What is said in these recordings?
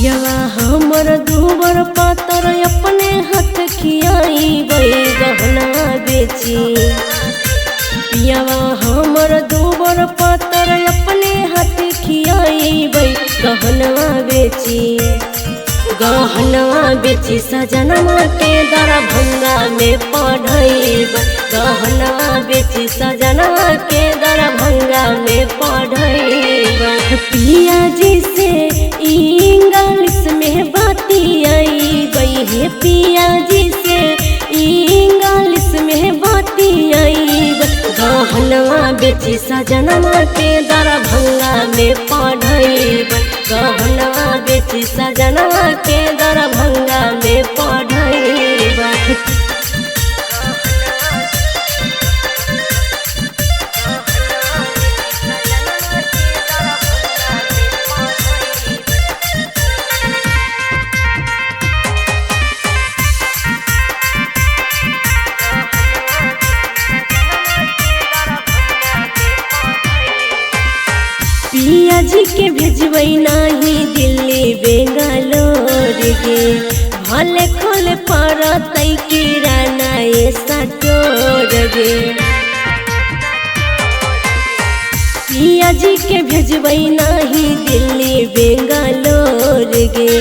पियवा हमर दूबर पातर अपने हाथ खियाई गहना बेची। पियवा हमर दूबर पातर अपने हाथ खियाई गहना बेची। गहना बेची सजनवा के दरभंगा में पढ़ैब। गहना बेची सजनवा के दरभंगा में पढ़ैब। पिया जी से इंग्लिश में बतियाइबै हे पिया जी से इंग्लिश में बतियाइब। गहना बेची सजनवा के दरभंगा में पढ़ैब। गहना बेची सजनवा के दरभंगा में पढ़ैब। पिया जी के भेजबै नाही दिल्ली बेंगलोर गे। भले खोले पड़तै किराना स्टोर गे। पिया जी के भेजबै नाही दिल्ली बेंगलोर गे।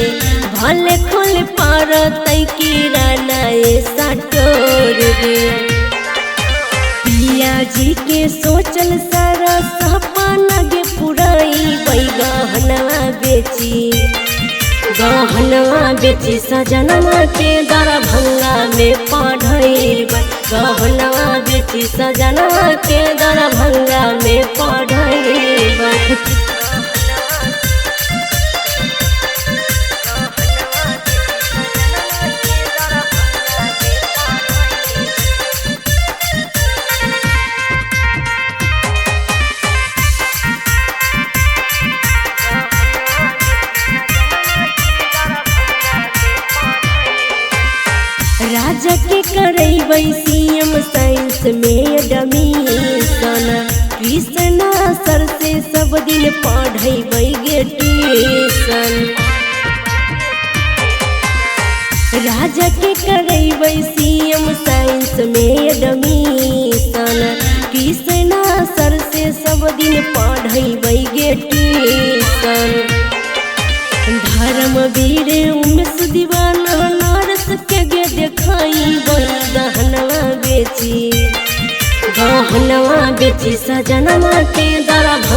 भले खोले पड़तै किराना स्टोर गे। पिया जी के सोचल सारा सपना गे पुराइबै गहना बेची। गहना बेची सजनवा के दरभंगा में पढ़ैब। गहना बेची सजनवा के दरभंगा में पढ़ैब। राजा के करैबै सीएम साइंस में एडमिशन। कृष्णा सर से सब दिन पढ़ैबै गे ट्यूशन। राजा के करैबै सीएम साइंस में एडमिशन। कृष्णा सर से सब दिन पढ़ैबै गे ट्यूशन। धर्मवीर उमेश दीवाना नरस के गे देखाइबै गहना बेची। गहना बेची सजनवा के दरभंगा